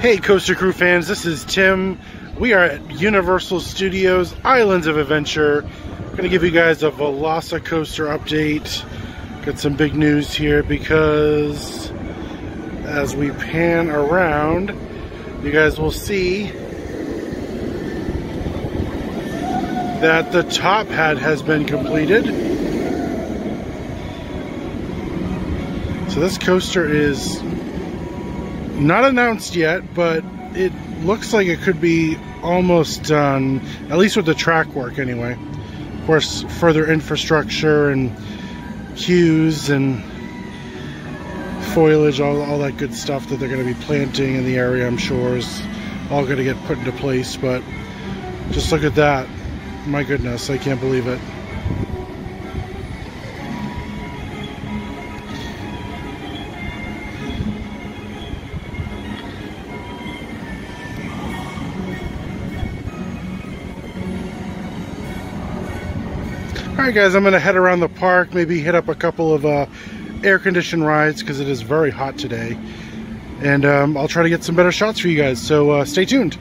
Hey Coaster Crew fans, this is Tim. We are at Universal Studios Islands of Adventure. I'm going to give you guys a Velocicoaster update. Got some big news here because as we pan around, you guys will see that the tophat has been completed. So this coaster is not announced yet, but it looks like it could be almost done, at least with the track work anyway. Of course, further infrastructure and queues and foliage, all that good stuff that they're going to be planting in the area, I'm sure is all going to get put into place. But just look at that. My goodness, I can't believe it. Alright guys, I'm going to head around the park, maybe hit up a couple of air-conditioned rides because it is very hot today. And I'll try to get some better shots for you guys, so stay tuned.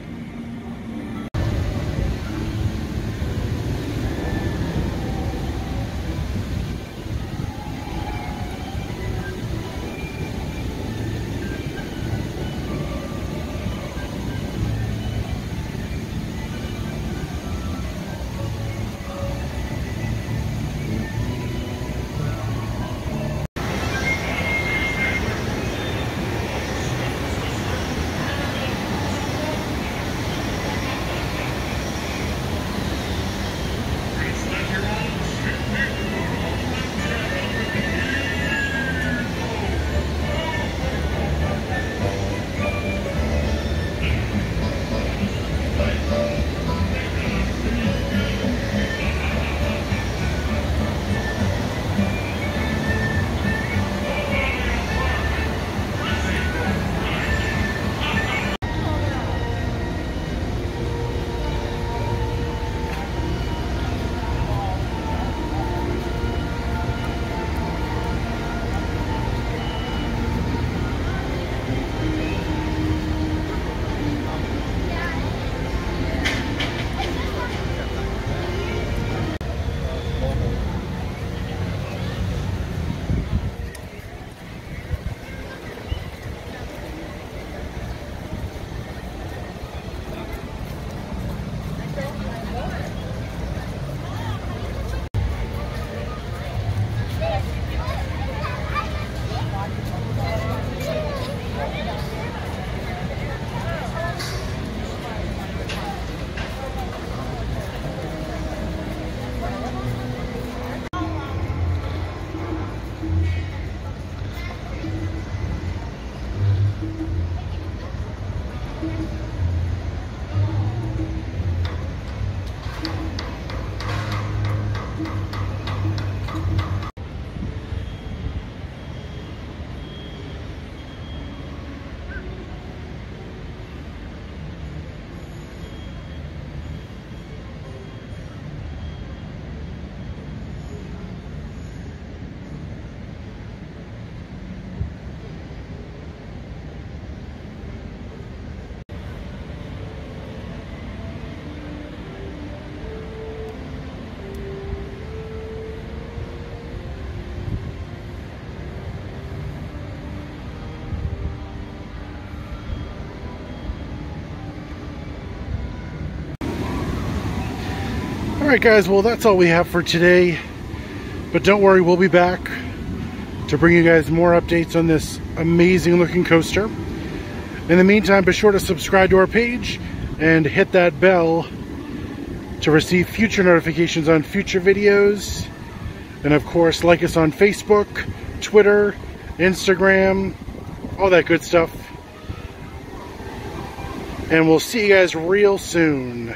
Alright guys, well that's all we have for today, but don't worry, we'll be back to bring you guys more updates on this amazing looking coaster. In the meantime, be sure to subscribe to our page and hit that bell to receive future notifications on future videos, and of course like us on Facebook, Twitter, Instagram, all that good stuff, and we'll see you guys real soon.